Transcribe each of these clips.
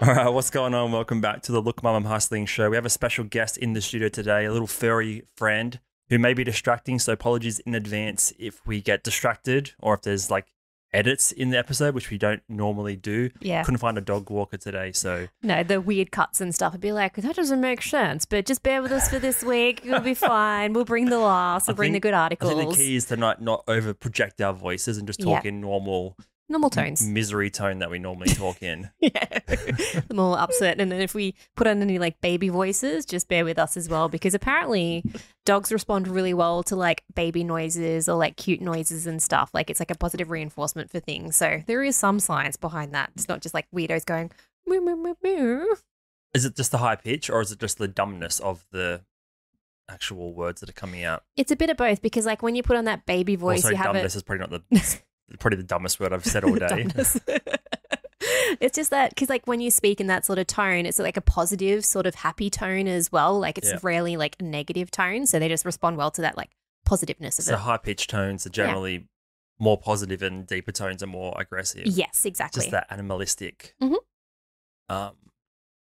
All right, what's going on? Welcome back to the Look Mum I'm Hustling show. We have a special guest in the studio today, a little furry friend who may be distracting, so apologies in advance if we get distracted or if there's like edits in the episode, which we don't normally do. Yeah. Couldn't find a dog walker today, so... No, the weird cuts and stuff. I'd be like, that doesn't make sense, but just bear with us for this week. It'll be fine. We'll bring the laughs. We'll bring the good articles. I think the key is to not over project our voices and just talk in normal tones. Misery tone that we normally talk in. Yeah. I'm all upset. And then if we put on any like baby voices, just bear with us as well, because apparently dogs respond really well to like baby noises or like cute noises and stuff. Like it's like a positive reinforcement for things. So there is some science behind that. It's not just like weirdos going moo, moo, moo, moo. Is it just the high pitch or is it just the dumbness of the actual words that are coming out? It's a bit of both, because like when you put on that baby voice, also, you have dumbness is probably not the dumbest word I've said all day. It's just that because like when you speak in that sort of tone, it's like a positive sort of happy tone as well. Like it's rarely like a negative tone. So they just respond well to that like positiveness of it. So high-pitched tones are generally more positive and deeper tones are more aggressive. Yes, exactly. Just that animalistic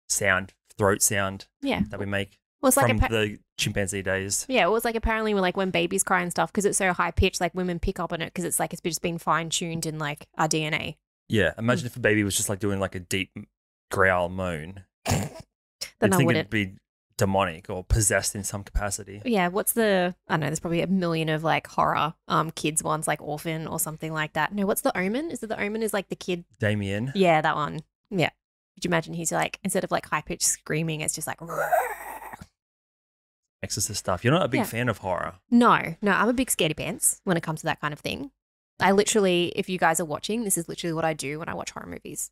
sound, throat sound that we make from the chimpanzee days. Yeah, it was like apparently when babies cry and stuff, because it's so high-pitched, like women pick up on it because it's like it's just been fine-tuned in like our DNA. Yeah, imagine if a baby was just like doing like a deep growl moan. Then I think it'd be demonic or possessed in some capacity. Yeah, I don't know, there's probably a million of like horror kids ones, like Orphan or something like that. No, what's The Omen? Is it The Omen is like the kid? Damien. Yeah, that one. Yeah. Could you imagine he's like, instead of like high-pitched screaming, it's just like... Exorcist stuff. You're not a big fan of horror. No, I'm a big scaredy pants when it comes to that kind of thing. I literally, if you guys are watching, this is literally what I do when I watch horror movies.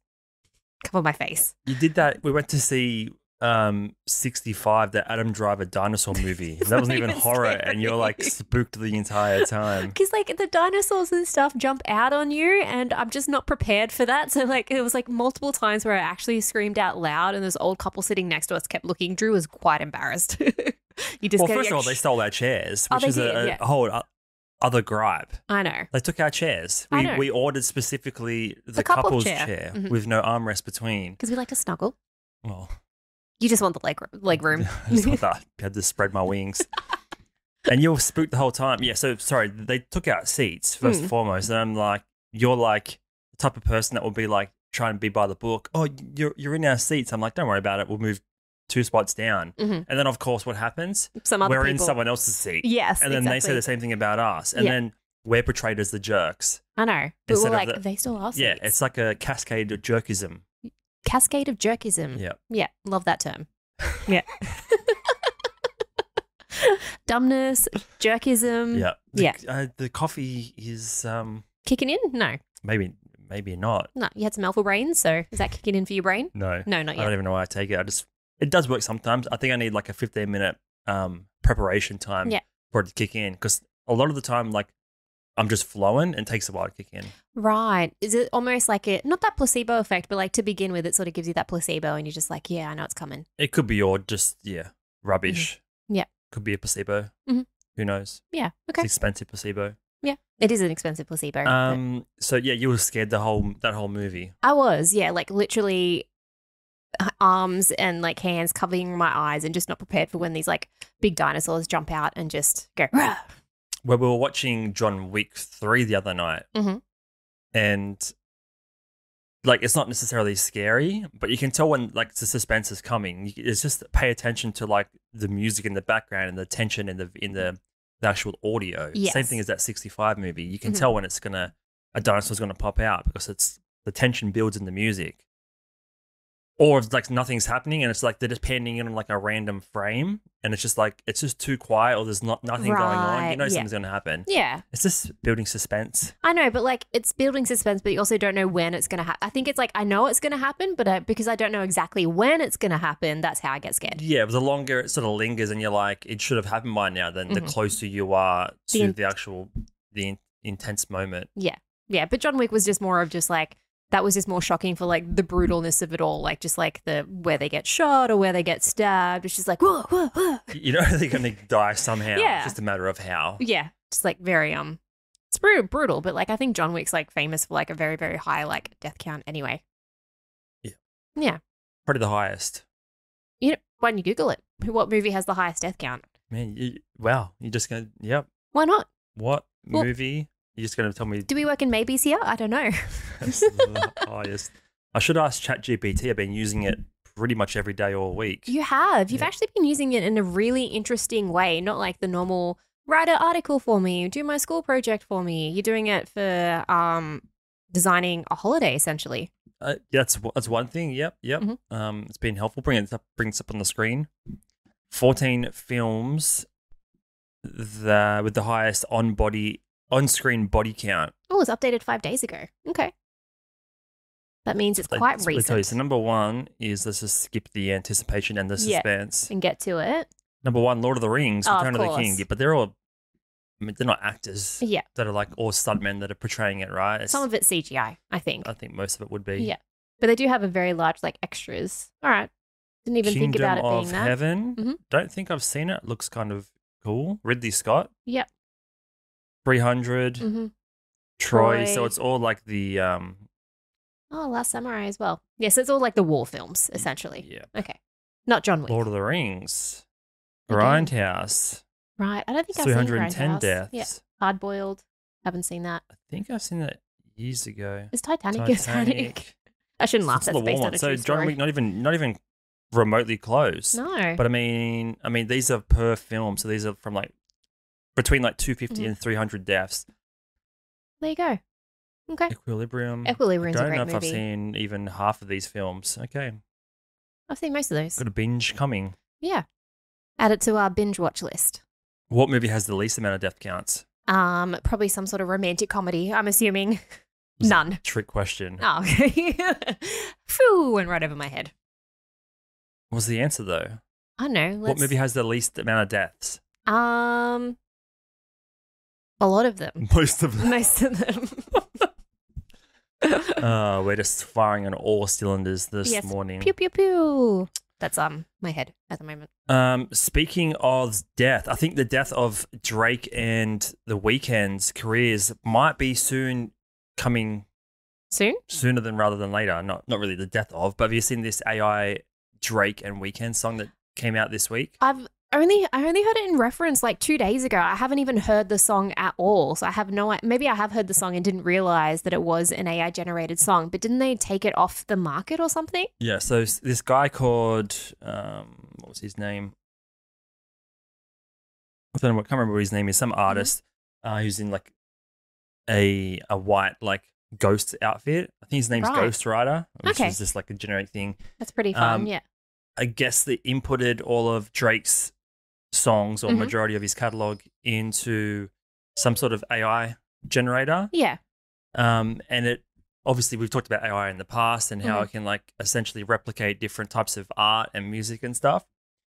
Cover my face. You did that. We went to see 65, the Adam Driver dinosaur movie. That wasn't even horror, and you're like spooked the entire time. Because like the dinosaurs and stuff jump out on you, and I'm just not prepared for that. So like it was like multiple times where I actually screamed out loud, and this old couple sitting next to us kept looking. Drew was quite embarrassed. First of all, they stole our chairs, which is a whole other gripe. I know. They took our chairs. We ordered specifically the couple's chair with no armrest between. Because we like to snuggle. Well, you just want the leg room. I just want that. I had to spread my wings. And you're spooked the whole time. Yeah, so sorry, they took out seats first and foremost. And I'm like, you're like the type of person that will be like trying to be by the book. Oh, you're in our seats. I'm like, don't worry about it. We'll move 2 spots down. And then, of course, what happens? We're in someone else's seat. Yes, and then they say the same thing about us. And then we're portrayed as the jerks. I know. But we're like, they still are seats. Yeah, it's like a cascade of jerkism. Cascade of jerkism. Yeah. Yeah, love that term. Yeah. Dumbness, jerkism. Yeah. The coffee is... kicking in? No. Maybe not. No, you had some alpha brains, so is that kicking in for your brain? No. No, not yet. I don't even know why I take it. It does work sometimes. I think I need like a 15-minute preparation time for it to kick in, because a lot of the time, like, I'm just flowing and it takes a while to kick in. Right. Is it almost like not that placebo effect, but like to begin with, it sort of gives you that placebo and you're just like, yeah, I know it's coming. It could be all just, rubbish. Yeah. Could be a placebo. Who knows? Yeah. Okay. It's expensive placebo. Yeah. It is an expensive placebo. So yeah, you were scared that whole movie. I was, yeah, like literally arms and like hands covering my eyes and just not prepared for when these like big dinosaurs jump out and just go. Rah! Well, we were watching John Wick 3 the other night, and like it's not necessarily scary, but you can tell when like the suspense is coming. It's just pay attention to like the music in the background and the tension in the actual audio. Yes. Same thing as that 65 movie. You can tell when a dinosaur's gonna pop out because it's the tension builds in the music. Or if like nothing's happening and it's like they're just panning in on like a random frame and it's just too quiet or there's nothing going on. You know something's going to happen. Yeah. It's just building suspense. I know, but like it's building suspense, but you also don't know when it's going to happen. I think it's like I know it's going to happen, but because I don't know exactly when it's going to happen, that's how I get scared. Yeah, the longer it sort of lingers and you're like, it should have happened by now, then the closer you are to the intense moment. Yeah. Yeah, but John Wick was just more of just like, that was just more shocking for like the brutalness of it all, like just like the where they get shot or where they get stabbed. It's just like, whoa, whoa, whoa. You know they're going to die somehow. Yeah. It's just a matter of how. Yeah, just like very it's brutal, but like I think John Wick's like famous for like a very, very high like death count anyway. Yeah. Yeah. Probably the highest. You know, why don't you Google it? What movie has the highest death count? Man, wow. You're just going to, yep. Why not? What Well, movie? You're just going to tell me. Do we work in maybes here? I don't know. That's the highest. I should ask ChatGPT. I've been using it pretty much every day all week. You have. You've actually been using it in a really interesting way, not like the normal write an article for me, do my school project for me. You're doing it for designing a holiday, essentially. That's one thing. Yep. Mm-hmm. It's been helpful. Brings up on the screen. 14 films with the highest on-screen body count. Oh, it was updated 5 days ago. Okay. That means it's quite recent. So number one is, let's just skip the anticipation and the suspense. And get to it. Number one, Lord of the Rings, Return of the King. Yeah, but they're all, they're not actors. Yeah. That are like all stuntmen that are portraying it, right? Some of it's CGI, I think. I think most of it would be. Yeah. But they do have a very large, like, extras. All right. Didn't even think about it being that. Kingdom of Heaven. Mm-hmm. Don't think I've seen it. Looks kind of cool. Ridley Scott. Yep. 300. Mm-hmm. Troy. So it's all like the Last Samurai as well. Yeah, so it's all like the war films, essentially. Yeah. Okay. Not John Wick. Lord of the Rings. Again. Grindhouse. Right. I don't think I've seen 310 Grindhouse. deaths. Yeah. Hard Boiled. Haven't seen that. I think I've seen that years ago. Is Titanic. I shouldn't laugh. That's based on a true So John story. Wick, not even remotely close. No. But I mean these are per film, so these are from like between like 250 and 300 deaths. There you go. Okay. Equilibrium. Equilibrium's a I don't great know if I've movie. seen even half of these films. Okay. I've seen most of those. Got a binge coming. Yeah. Add it to our binge watch list. What movie has the least amount of death counts? Probably some sort of romantic comedy, I'm assuming. None. Trick question. Oh, okay. Phew, went right over my head. What's the answer though? I don't know. What movie has the least amount of deaths? A lot of them. Most of them. Most of them. We're just firing on all cylinders this morning. Pew pew pew. That's my head at the moment. Speaking of death, I think the death of Drake and The Weeknd's careers might be soon coming. Sooner than rather than later. Not really the death of, but have you seen this AI Drake and Weeknd song that came out this week? I only heard it in reference like 2 days ago. I haven't even heard the song at all. So I have maybe I have heard the song and didn't realize that it was an AI generated song, but didn't they take it off the market or something? Yeah, so this guy called, what was his name? I can't remember what his name is. Some artist who's in like a white like ghost outfit. I think his name's Ghost Rider, which is just like a generic thing. That's pretty fun, yeah. I guess they inputted all of Drake's songs or majority of his catalog into some sort of AI generator. Yeah. And it obviously we've talked about AI in the past and how it can like essentially replicate different types of art and music and stuff.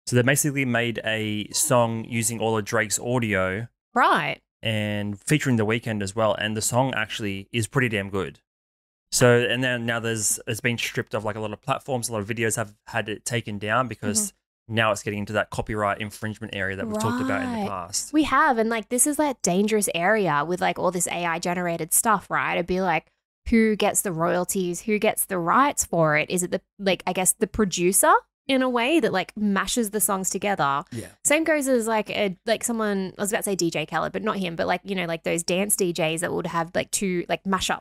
So they basically made a song using all of Drake's audio. Right. And featuring The Weeknd as well. And the song actually is pretty damn good. So, and then now it's been stripped of like a lot of platforms. A lot of videos have had it taken down because now it's getting into that copyright infringement area that we've talked about in the past. We have. And like, this is that dangerous area with like all this AI generated stuff, right? It'd be like, who gets the royalties? Who gets the rights for it? Is it the producer in a way that like mashes the songs together? Yeah. Same goes as like someone, I was about to say DJ Khaled, but not him, but like, you know, like those dance DJs that would have like two like mashup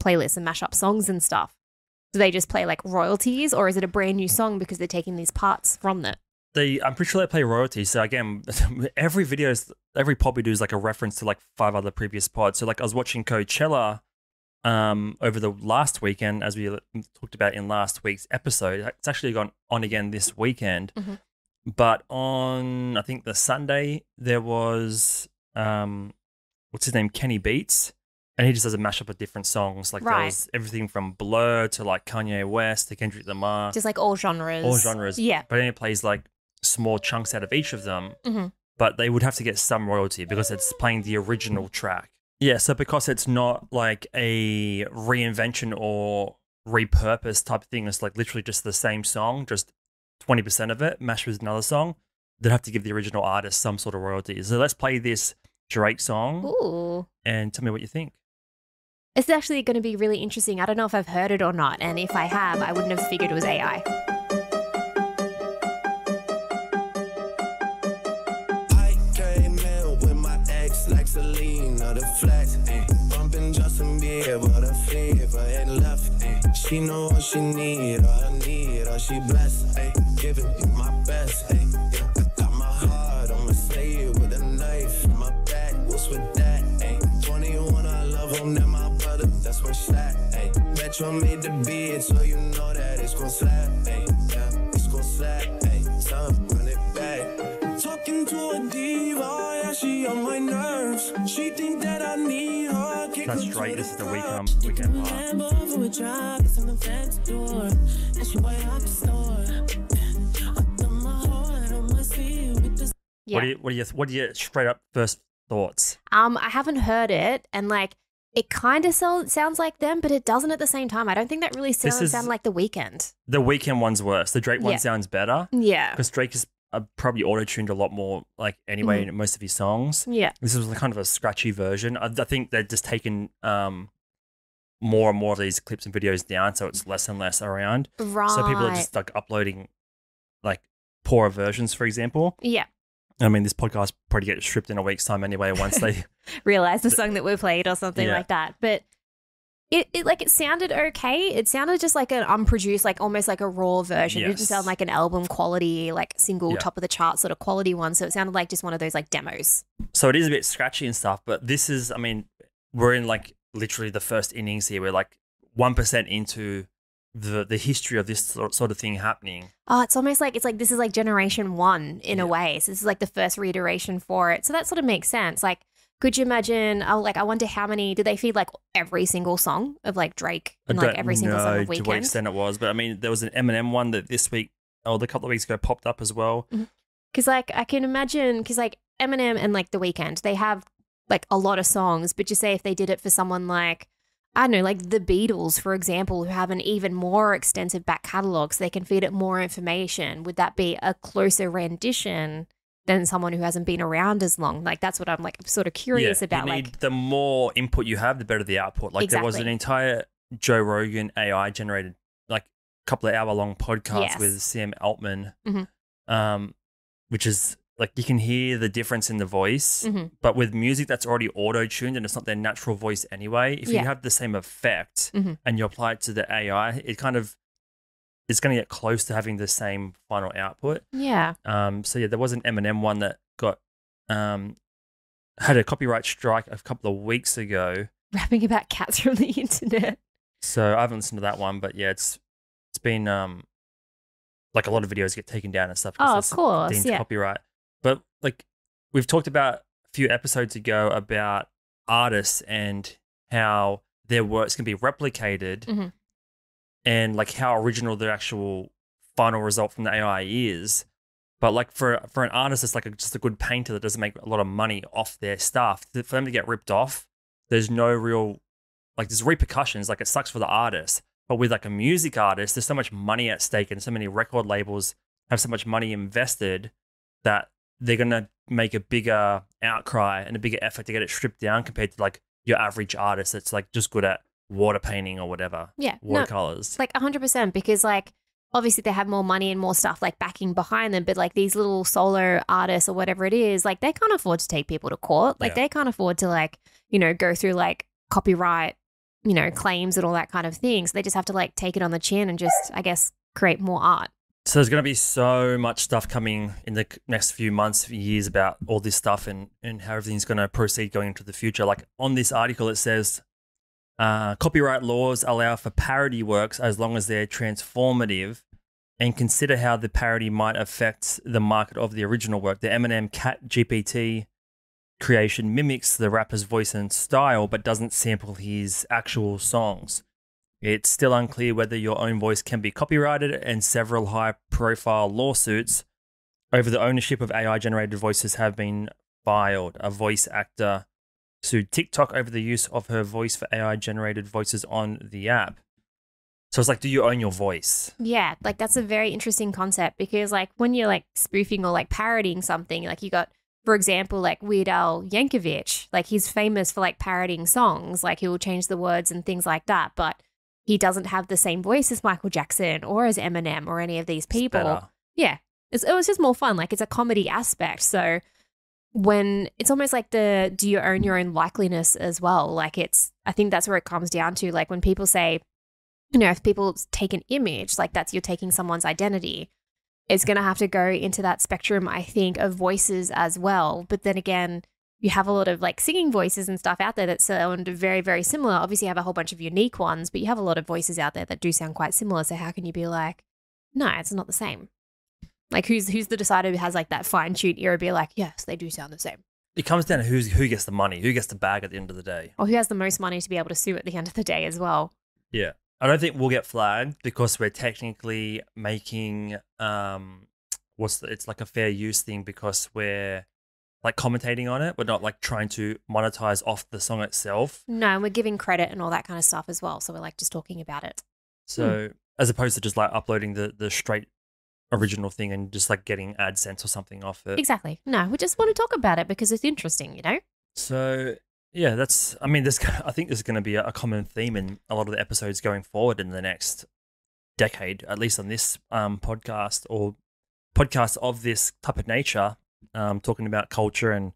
playlists and mashup songs and stuff. Do they just play like royalties, or is it a brand new song because they're taking these parts from it? I'm pretty sure they play royalties. So again, every pod we do is like a reference to like 5 other previous pods. So like I was watching Coachella over the last weekend, as we talked about in last week's episode. It's actually gone on again this weekend. But on, I think the Sunday, there was, what's his name? Kenny Beats. And he just does a mashup of different songs. Like there was everything from Blur to like Kanye West to Kendrick Lamar. Just like all genres. All genres. Yeah. But then he plays like small chunks out of each of them. But they would have to get some royalty because it's playing the original track. Yeah, so because it's not like a reinvention or repurpose type of thing, it's like literally just the same song, just 20% of it mashed with another song, they'd have to give the original artist some sort of royalty. So let's play this Drake song. Ooh. And tell me what you think. It's actually going to be really interesting. I don't know if I've heard it or not, and if I have, I wouldn't have figured it was AI. flex, bumping Justin Bieber, the fever and left, she know what she need, all she blessed, giving you my best, yeah. I got my heart, I'ma say it with a knife in my back, what's with that, 21, I love him, that my brother, that's where it's at, Metro made the beat, so you know that it's gon' slap, yeah, it's gon' slap, son, run it back. Talking to a diva, yeah, she on my nerves. She think that I need her. That's Drake. This is the weekend part. Yeah. What are your straight up first thoughts? I haven't heard it, and like it kind of sounds like them, but it doesn't at the same time. I don't think that really sound like The Weeknd. The Weeknd one's worse. The Drake one Yeah. sounds better. Yeah. Because Drake is probably auto-tuned a lot more, like anyway, in most of his songs. Yeah. This was kind of a scratchy version. I think they're just taking more and more of these clips and videos down, so it's less and less around. Right. So people are just like uploading like poorer versions, for example. Yeah. I mean, this podcast probably gets stripped in a week's time anyway once they realize the song that we played or something like that. But it sounded okay. It sounded just like an unproduced, like almost like a raw version. It didn't sound like an album quality, like single top of the chart sort of quality one. So it sounded like just one of those like demos. So it is a bit scratchy and stuff, but this is, I mean, we're in like literally the first innings here. We're like 1% into the history of this sort of thing happening. Oh, it's almost like this is like generation one in a way. So this is like the first reiteration for it. So that sort of makes sense. Like, could you imagine? I wonder how many did they feed like every single song of like Drake and like every single song of Weeknd? To what extent it was, but I mean, there was an Eminem one that this week, a couple of weeks ago, popped up as well. Because like I can imagine, because like Eminem and like The Weeknd, they have like a lot of songs. But just say if they did it for someone like, I don't know, like the Beatles, for example, who have an even more extensive back catalogue, so they can feed it more information. Would that be a closer rendition than someone who hasn't been around as long? Like, that's what I'm like sort of curious about. You need, like, the more input you have, the better the output. Like there was an entire Joe Rogan AI generated, like a couple of hour-long podcast with Sam Altman, which is like you can hear the difference in the voice, but with music that's already auto-tuned and it's not their natural voice anyway, if you have the same effect and you apply it to the AI, it kind of is going to get close to having the same final output. Yeah. So yeah, there was an Eminem one that got had a copyright strike a couple of weeks ago. Rapping about cats from the internet. So I haven't listened to that one, but yeah, it's been like a lot of videos get taken down and stuff. Oh, of course, deemed copyright. But like we've talked about a few episodes ago about artists and how their works can be replicated and like how original the actual final result from the AI is. But like for an artist that's like just a good painter that doesn't make a lot of money off their stuff, for them to get ripped off, there's no real, like there's repercussions, like it sucks for the artist. But with like a music artist, there's so much money at stake and so many record labels have so much money invested that they're going to make a bigger outcry and a bigger effort to get it stripped down compared to like your average artist that's like just good at water painting or whatever. Yeah. Watercolors. Like 100%, because like obviously they have more money and more stuff like backing behind them, but like these little solo artists or whatever it is, like they can't afford to take people to court. Like they can't afford to like, you know, go through like copyright, you know, claims and all that kind of thing. So they just have to like take it on the chin and just, I guess, create more art. So there's going to be so much stuff coming in the next few months, years about all this stuff and how everything's going to proceed going into the future. Like on this article, it says copyright laws allow for parody works as long as they're transformative and consider how the parody might affect the market of the original work. The Eminem Cat GPT creation mimics the rapper's voice and style, but doesn't sample his actual songs. It's still unclear whether your own voice can be copyrighted, and several high-profile lawsuits over the ownership of AI-generated voices have been filed. A voice actor sued TikTok over the use of her voice for AI-generated voices on the app. So it's like, do you own your voice? Yeah, like that's a very interesting concept because like when you're like spoofing or like parodying something, like you got, for example, like Weird Al Yankovic, like he's famous for like parodying songs, like he will change the words and things like that, but he doesn't have the same voice as Michael Jackson or as Eminem or any of these people. Yeah, it was just more fun. Like it's a comedy aspect. So when it's almost like do you own your own likeliness as well? Like I think that's where it comes down to. Like when people say, if people take an image, like you're taking someone's identity, it's going to have to go into that spectrum, I think, of voices as well. But then again, you have a lot of like singing voices and stuff out there that sound very, very similar. Obviously, you have a whole bunch of unique ones, but you have a lot of voices out there that do sound quite similar. So how can you be like, no, it's not the same? Like who's the decider who has like that fine-tuned ear, be like, yes, they do sound the same. It comes down to who gets the money, who gets the bag at the end of the day. Or who has the most money to be able to sue at the end of the day as well. Yeah. I don't think we'll get flagged because we're technically making it's like a fair use thing because we're like commentating on it. We're not like trying to monetize off the song itself. No, and we're giving credit and all that kind of stuff as well. So we're like just talking about it. So as opposed to just like uploading the straight original thing and just like getting AdSense or something off it. Exactly. No, we just want to talk about it because it's interesting, So yeah, I think there's going to be a common theme in a lot of the episodes going forward in the next decade, at least on this podcast or podcasts of this type of nature, talking about culture and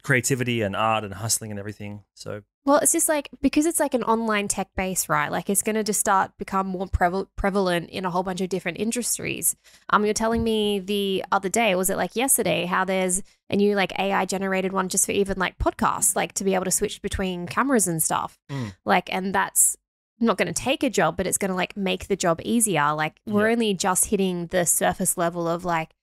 creativity and art and hustling and everything. So, well, it's just like, because it's like an online tech base, right? Like it's going to just become more prevalent in a whole bunch of different industries. You're telling me the other day, was it like yesterday, how there's a new like AI generated one just for even like podcasts, like to be able to switch between cameras and stuff. Like, and that's not going to take a job, but it's going to like make the job easier. Like we're only just hitting the surface level of like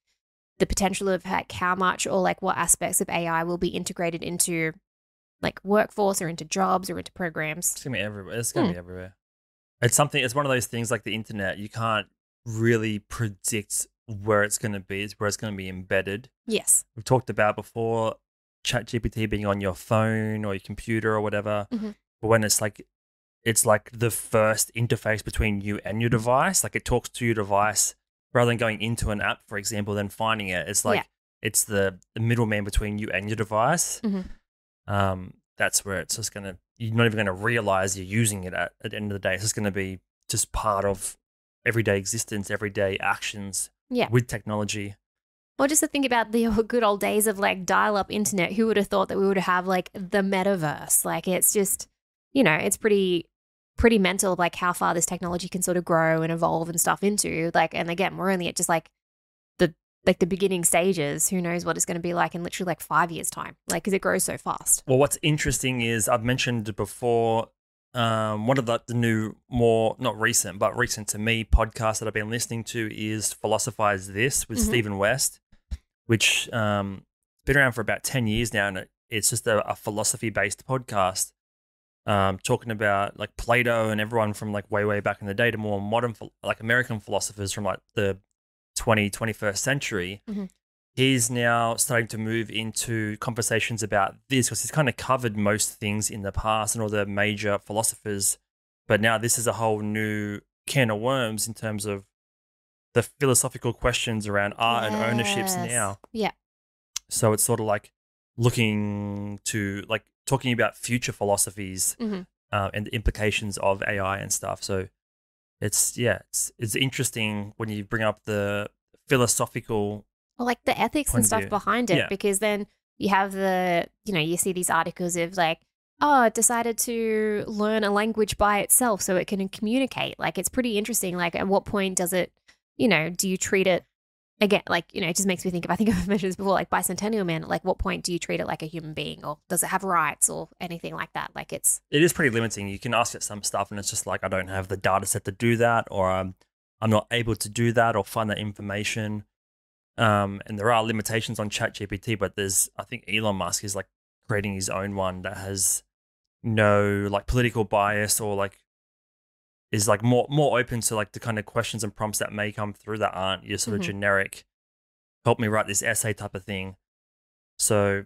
the potential of like how much or like what aspects of AI will be integrated into like workforce or into jobs or into programs. It's gonna be everywhere. It's gonna be everywhere. It's one of those things like the internet. You can't really predict where it's gonna be. It's where it's gonna be embedded. Yes. We've talked about before ChatGPT being on your phone or your computer or whatever. But when it's like the first interface between you and your device, like it talks to your device rather than going into an app, for example, then finding it. It's like it's the middleman between you and your device. That's where it's just you're not even gonna realize you're using it at the end of the day. It's just gonna be just part of everyday existence, everyday actions with technology. Well, just to think about the good old days of like dial-up internet, who would have thought that we would have like the metaverse? Like it's just, it's pretty mental of like how far this technology can sort of grow and evolve and stuff into. Like, and again, we're only at just like the beginning stages. Who knows what it's going to be like in literally like 5 years' time, like because it grows so fast. Well, what's interesting is I've mentioned before, one of the new, more not recent, but recent to me podcasts that I've been listening to is Philosophize This with Stephen West, which been around for about 10 years now, and it's just a philosophy-based podcast. Talking about like Plato and everyone from like way back in the day to more modern like American philosophers from like the 21st century. He's now starting to move into conversations about this because he's kind of covered most things in the past and all the major philosophers, but now this is a whole new can of worms in terms of the philosophical questions around art and ownerships now. Yeah. So it's sort of like looking to like talking about future philosophies and the implications of AI and stuff. So it's interesting when you bring up the philosophical, well, like the ethics and stuff behind it, because then you have you see these articles of like, it decided to learn a language by itself so it can communicate. Like it's pretty interesting. Like at what point does it, do you treat it again, like, it just makes me think of, I think I've mentioned this before, like Bicentennial Man, like what point do you treat it like a human being, or does it have rights or anything like that? Like it is pretty limiting. You can ask it some stuff and it's just like, I don't have the data set to do that, or I'm not able to do that or find that information. And there are limitations on ChatGPT, but I think Elon Musk is like creating his own one that has no like political bias or like is like more open to like the kind of questions and prompts that may come through that aren't your sort of generic, help me write this essay type of thing. So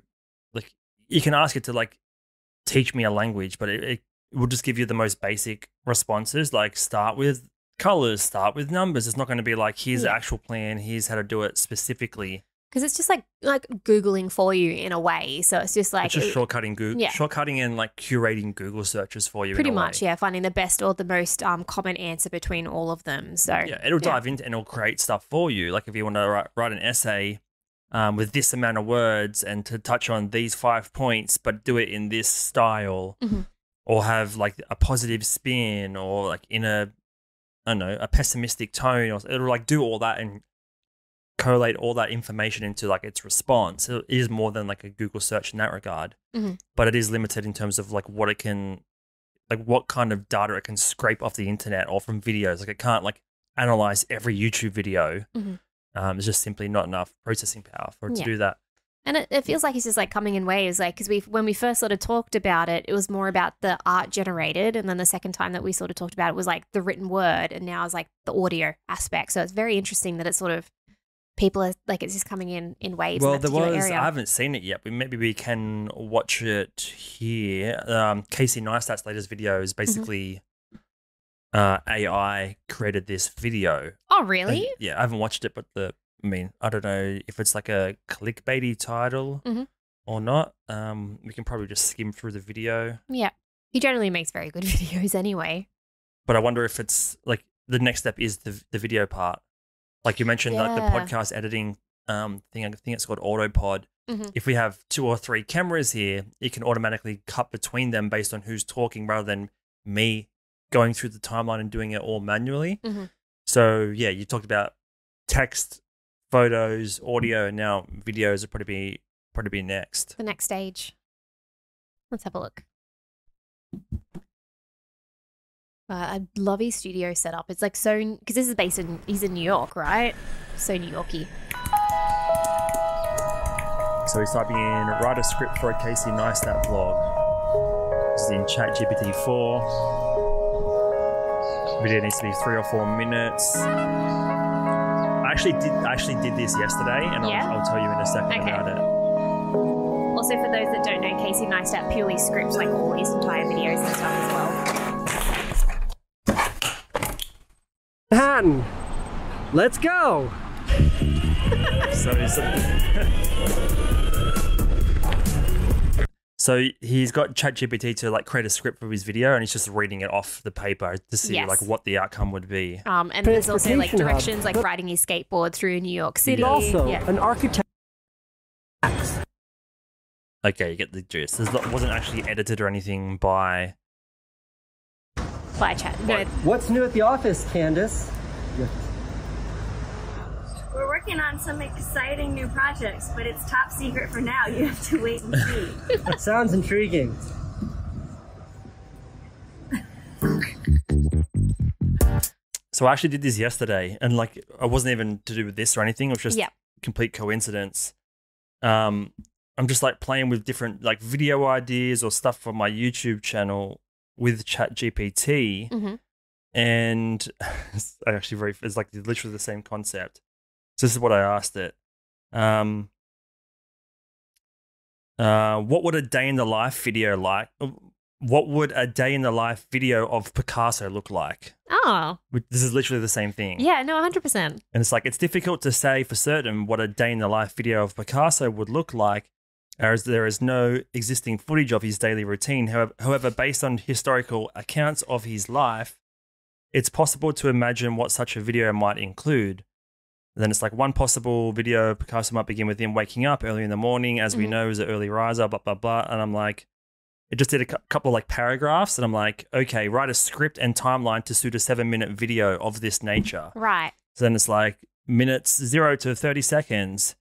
like you can ask it to like teach me a language, but it will just give you the most basic responses, like start with colors, start with numbers. It's not going to be like, here's the actual plan, here's how to do it specifically. Because it's just like Googling for you in a way. So it's just like... It's just shortcutting Google, shortcutting and like curating Google searches for you. Pretty much, finding the best or the most common answer between all of them. So it'll dive into and it'll create stuff for you. Like if you want to write an essay with this amount of words and to touch on these 5 points, but do it in this style, or have like a positive spin, or like in a, I don't know, a pessimistic tone, or it'll like do all that and collate all that information into like its response. It is more than like a Google search in that regard, but it is limited in terms of like what it can, like what kind of data it can scrape off the internet or from videos. Like it can't like analyze every YouTube video. There's just simply not enough processing power for it to do that. And it feels like it's just like coming in waves, like because when we first sort of talked about it, it was more about the art generated, and then the second time that we sort of talked about it was like the written word, and now it's like the audio aspect. So it's very interesting that it's sort of people are like it's just coming in waves. Well, in that area. I haven't seen it yet. Maybe we can watch it here. Casey Neistat's latest video is basically AI created this video. Oh, really? Yeah, I haven't watched it, but I don't know if it's like a clickbaity title or not. We can probably just skim through the video. Yeah. He generally makes very good videos anyway. But I wonder if it's like the next step is the video part. Like you mentioned, like the podcast editing thing, I think it's called Autopod. If we have 2 or 3 cameras here, it can automatically cut between them based on who's talking rather than me going through the timeline and doing it all manually. So yeah, you talked about text, photos, audio, and now videos are probably be next. The next stage. Let's have a look. I love his studio setup. It's like so, because this is he's in New York, right? So New Yorky. So he's typing in, write a script for a Casey Neistat vlog. This is in ChatGPT 4. Video needs to be 3 or 4 minutes. I actually did this yesterday, and I'll tell you in a second about it. Also, for those that don't know, Casey Neistat purely scripts like all his entire videos and stuff as well. Manhattan, let's go. So he's got ChatGPT to like create a script for his video, and he's just reading it off the paper to see like what the outcome would be. And there's also like directions, like riding his skateboard through New York City. Also, an architect. Okay, you get the gist. This wasn't actually edited or anything by Chat. No. What's new at the office, Candace? We're working on some exciting new projects, but it's top secret for now. You have to wait and see. Sounds intriguing. So I actually did this yesterday, and like it wasn't even to do with this or anything. It was just complete coincidence. I'm just like playing with different like video ideas or stuff for my YouTube channel with ChatGPT, and it's actually it's like literally the same concept. So this is what I asked it. What would a day in the life video like? What would a day in the life video of Picasso look like? Oh. This is literally the same thing. Yeah, no, 100%. And it's like, it's difficult to say for certain what a day in the life video of Picasso would look like, as there is no existing footage of his daily routine. However, based on historical accounts of his life, it's possible to imagine what such a video might include. And then it's like one possible video Picasso might begin with him waking up early in the morning, as we know, is an early riser, blah, blah, blah. And I'm like, it just did a couple of like paragraphs, and I'm like, okay, write a script and timeline to suit a 7-minute video of this nature. Right. So then it's like minutes 0 to 30 seconds.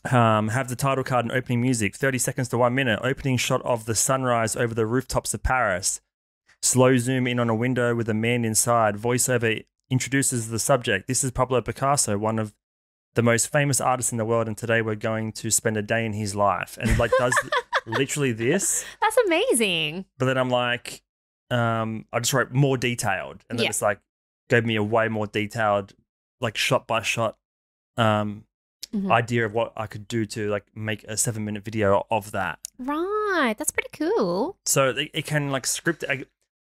Have the title card and opening music, 30 seconds to 1 minute. Opening shot of the sunrise over the rooftops of Paris. Slow zoom in on a window with a man inside. Voiceover introduces the subject. This is Pablo Picasso, one of the most famous artists in the world, and today we're going to spend a day in his life. And like does literally this. That's amazing. But then I'm like, I just wrote more detailed, and then it's like gave me a way more detailed, like shot by shot idea of what I could do to like make a 7-minute video of that. Right. That's pretty cool. So it can like script.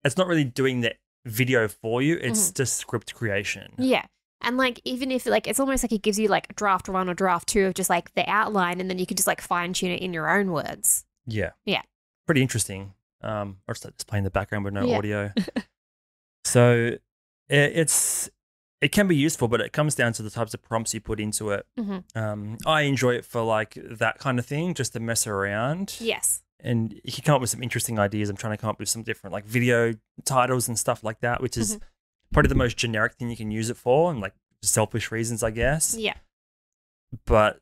It's not really doing the video for you. It's just script creation. Yeah. And like, even if like, it's almost like it gives you like a draft 1 or draft 2 of just like the outline, and then you can just like fine tune it in your own words. Yeah. Yeah. Pretty interesting. Or just playing in the background with no audio. So it's it can be useful, but it comes down to the types of prompts you put into it. I enjoy it for like that kind of thing, just to mess around. Yes. And you can come up with some interesting ideas. I'm trying to come up with some different like video titles and stuff like that, which is probably the most generic thing you can use it for, and like selfish reasons, I guess. Yeah. But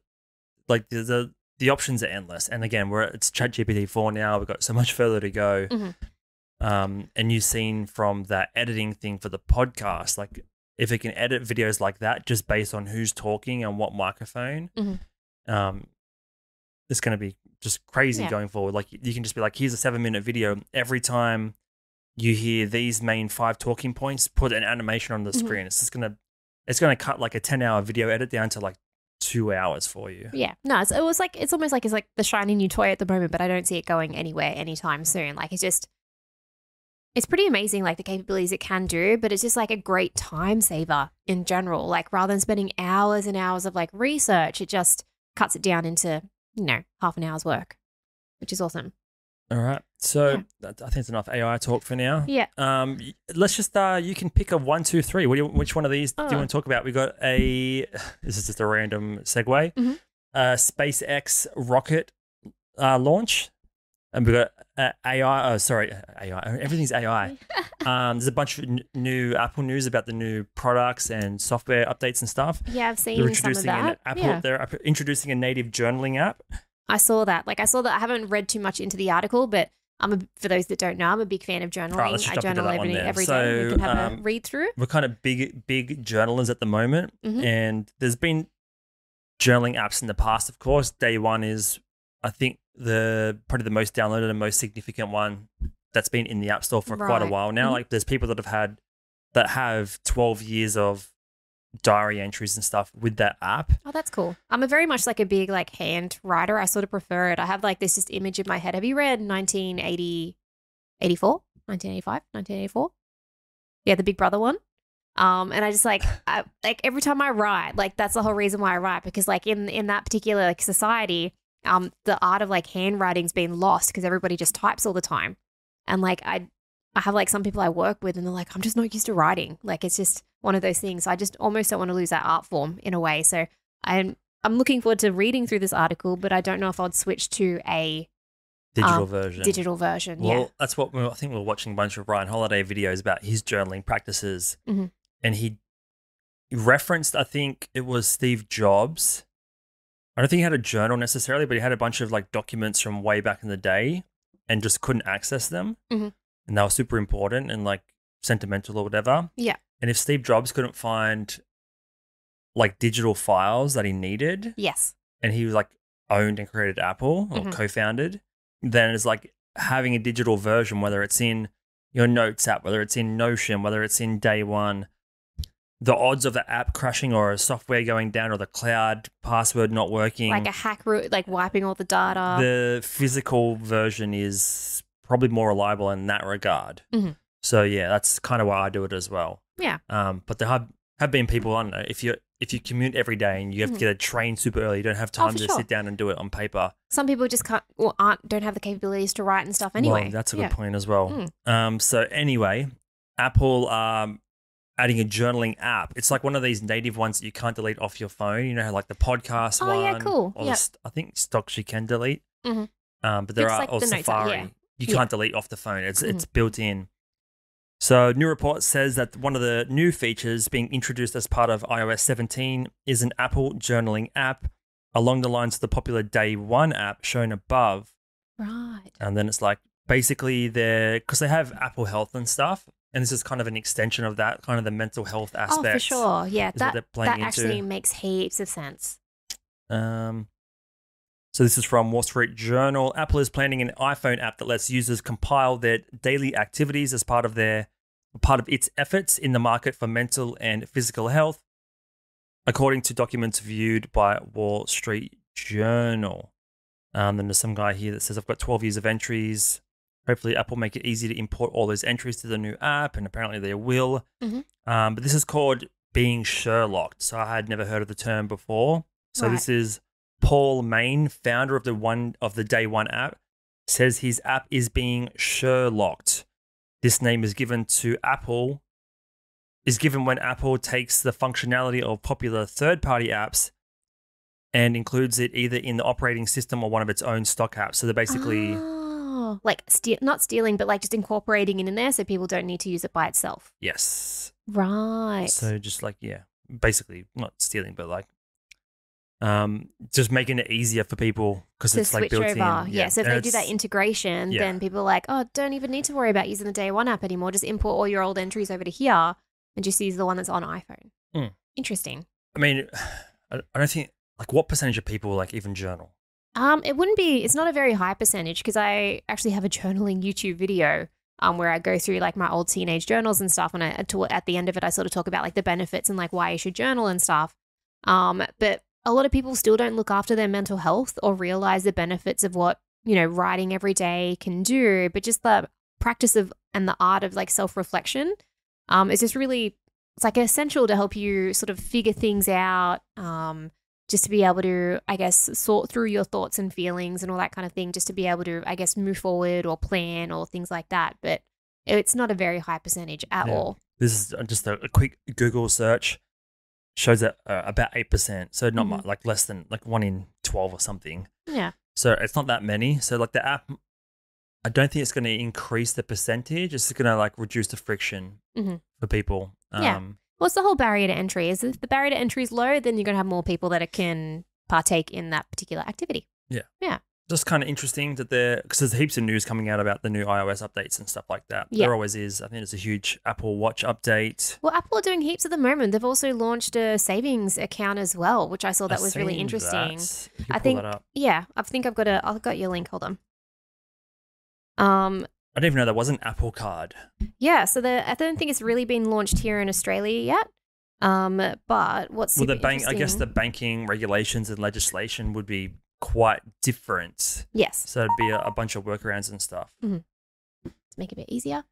like the options are endless. And again, it's ChatGPT 4 now. We've got so much further to go. And you've seen from that editing thing for the podcast, like if it can edit videos like that just based on who's talking and what microphone, it's going to be just crazy going forward. Like you can just be like, here's a 7-minute video. Every time you hear these main 5 talking points, put an animation on the screen. It's just gonna cut like a 10-hour video edit down to like 2 hours for you. Yeah. No, it's almost like it's like the shiny new toy at the moment, but I don't see it going anywhere anytime soon. Like it's pretty amazing, like the capabilities it can do, but it's just like a great time saver in general. Like rather than spending hours and hours of like research, it just cuts it down into, half an hour's work, which is awesome. All right. So I think it's enough AI talk for now. Yeah. Let's just, you can pick a 1, 2, 3. Which one of these do you want to talk about? We got this is just a random segue. SpaceX rocket launch. And we got AI. AI. Everything's AI. There's a bunch of new Apple news about the new products and software updates and stuff. Yeah, I've seen some of that. They're introducing a native journaling app. I saw that. I haven't read too much into the article, but for those that don't know, I'm a big fan of journaling. Right, let's just I journal every day. We can have a read through. We're kind of big journalers at the moment, and there's been journaling apps in the past. Of course, Day One is, I think, probably the most downloaded and most significant one that's been in the App Store for quite a while now. Like there's people that have 12 years of diary entries and stuff with that app. Oh, that's cool. I'm a very much like a big like hand writer. I sort of prefer it. I have like this just image in my head. Have you read 1984? Yeah, the Big Brother one. And I just like every time I write, like that's the whole reason why I write, because like in that particular like society, the art of like handwriting's been lost because everybody just types all the time. And like I have like some people I work with and they're like, I'm just not used to writing. Like it's just one of those things. So I just almost don't want to lose that art form in a way. So I'm looking forward to reading through this article, but I don't know if I'd switch to a digital version. Well, that's what I think we're watching a bunch of Ryan Holiday videos about his journaling practices. And he referenced, I think it was Steve Jobs. I don't think he had a journal necessarily, but he had a bunch of like documents from way back in the day and just couldn't access them. And they were super important and like sentimental or whatever. Yeah. And if Steve Jobs couldn't find like digital files that he needed. Yes. And he was like owned and created Apple or co-founded, then it's like having a digital version, whether it's in your Notes app, whether it's in Notion, whether it's in Day One, the odds of the app crashing or a software going down or the cloud password not working. Like a hack route, like wiping all the data. The physical version is probably more reliable in that regard. So yeah, that's kind of why I do it as well. Yeah. But there have been people, I don't know, if you commute every day and you have to get a train super early, you don't have time to sit down and do it on paper. Some people just can't or don't have the capabilities to write and stuff anyway. Well, that's a good point as well. So anyway, Apple adding a journaling app. It's like one of these native ones that you can't delete off your phone. You know how like the podcast one. Oh yeah, cool. Or I think stocks you can delete. But there are like also the Notes Safari. app, You can't delete off the phone. It's built in. So, new report says that one of the new features being introduced as part of iOS 17 is an Apple journaling app along the lines of the popular Day One app shown above. Right. And then it's like basically because they have Apple Health and stuff, and this is kind of an extension of that, kind of the mental health aspect. Oh, for sure. Yeah, that into. actually makes heaps of sense. So this is from Wall Street Journal. Apple is planning an iPhone app that lets users compile their daily activities as part of its efforts in the market for mental and physical health, according to documents viewed by Wall Street Journal. Then there's some guy here that says, I've got 12 years of entries. Hopefully Apple make it easy to import all those entries to the new app, and apparently they will. But this is called being Sherlocked. So I had never heard of the term before. So This is Paul Main, founder of the Day One app, says his app is being Sherlocked. This name is given to Apple is given when Apple takes the functionality of popular third-party apps and includes it either in the operating system or one of its own stock apps. So they're basically like not stealing, but like just incorporating it in there so people don't need to use it by itself. yes. Right. So just like basically not stealing, but like just making it easier for people because to it's like switch built over. in. Yeah. So if And they do that integration, then people are like, oh, don't even need to worry about using the Day One app anymore. Just import all your old entries over to here and just use the one that's on iPhone. Interesting. I mean, I don't think like what percentage of people like even journal? It wouldn't be. It's not a very high percentage because I actually have a journaling YouTube video where I go through like my old teenage journals and stuff, and at the end of it, I sort of talk about like the benefits and like why you should journal and stuff. But a lot of people still don't look after their mental health or realize the benefits of what, you know, writing every day can do. But just the practice of and the art of like self-reflection is just really, it's like essential to help you sort of figure things out, just to be able to, I guess, sort through your thoughts and feelings and all that kind of thing, just to be able to, I guess, move forward or plan or things like that. But it's not a very high percentage at all. This is just a quick Google search. Shows that about 8%, so not much, like less than like 1 in 12 or something. Yeah. So it's not that many. So like the app, I don't think it's going to increase the percentage. It's going to like reduce the friction for people. Yeah. What's the whole barrier to entry? Is if the barrier to entry is low, then you're going to have more people that can partake in that particular activity. Yeah. Yeah. Just kind of interesting that because there's heaps of news coming out about the new iOS updates and stuff like that. Yeah. There always is. I think there's a huge Apple Watch update. Well, Apple are doing heaps at the moment. They've also launched a savings account as well, which I saw that was really interesting. I think that up. Yeah, I think I've got your link. Hold on. I didn't even know there was an Apple Card. Yeah, so I don't think it's really been launched here in Australia yet. But what's super interesting, I guess the banking regulations and legislation would be quite different. Yes. So it'd be a bunch of workarounds and stuff. To make it a bit easier.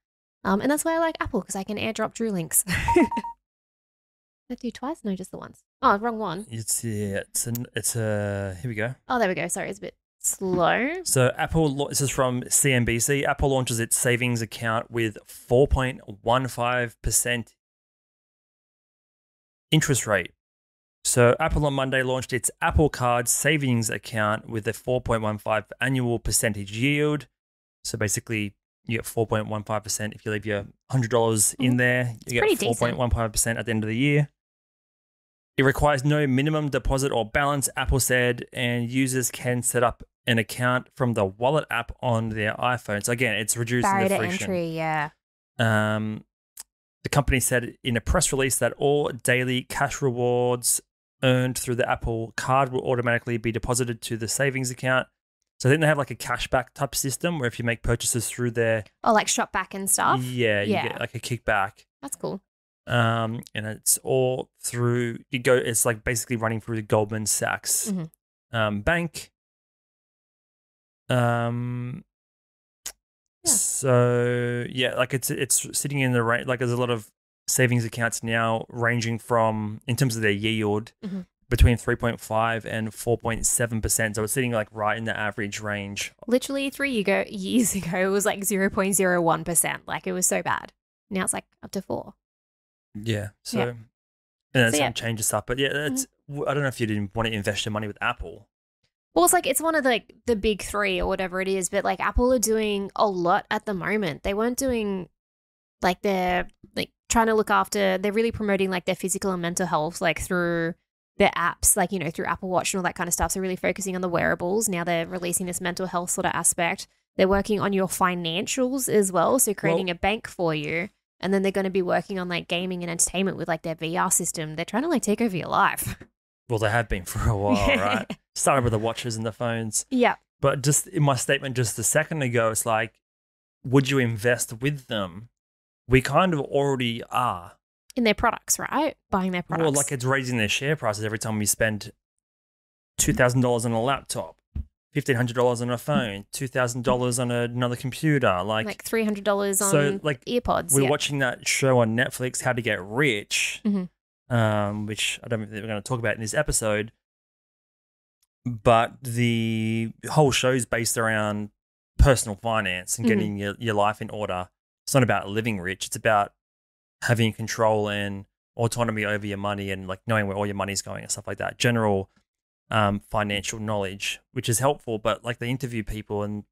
And that's why I like Apple, because I can airdrop Drew links. Did I do twice? No, just the once. Oh, wrong one. It's here we go. Oh, there we go. Sorry, it's a bit slow. So this is from CNBC. Apple launches its savings account with 4.15% interest rate. So Apple on Monday launched its Apple Card savings account with a 4.15 annual percentage yield. So basically, you get 4.15% if you leave your $100 in there. You get 4.15% at the end of the year. It requires no minimum deposit or balance, Apple said, and users can set up an account from the Wallet app on their iPhone. So again, it's reducing Barrier the to friction. entry, yeah. The company said in a press release that all daily cash rewards earned through the Apple Card will automatically be deposited to the savings account. So I think they have like a cashback type system where if you make purchases through their... Oh, like shop back and stuff? Yeah, you get like a kickback. That's cool. And it's all through... It's like basically running through the Goldman Sachs bank. So yeah, like it's sitting in the range. Like there's a lot of savings accounts now ranging from, in terms of their yield, between 3.5 and 4.7%. So it's sitting like right in the average range. Literally 3 years ago, it was like 0.01%. Like it was so bad. Now it's like up to 4. Yeah. So, and it's some changes stuff. But yeah, I don't know if you didn't want to invest your money with Apple. Well, it's like it's one of the big 3 or whatever it is, but like Apple are doing a lot at the moment. They weren't doing like they're like trying to look after. They're really promoting like their physical and mental health, like through their apps, like through Apple Watch and all that kind of stuff. So really focusing on the wearables. Now they're releasing this mental health sort of aspect. They're working on your financials as well, so creating a bank for you. And then they're going to be working on like gaming and entertainment with like their VR system. They're trying to like take over your life. Well, they have been for a while, right? Started with the watches and the phones. Yeah. But just in my statement just a second ago, it's like, would you invest with them? We kind of already are. In their products, right? Buying their products. Well, like it's raising their share prices every time we spend $2,000 on a laptop, $1,500 on a phone, $2,000 on another computer. Like $300 on earpods. We're watching that show on Netflix, How to Get Rich, which I don't think we're going to talk about in this episode. But the whole show is based around personal finance and getting your life in order. It's not about living rich. It's about having control and autonomy over your money and like knowing where all your money's going and stuff like that. General financial knowledge, which is helpful. But like they interview people and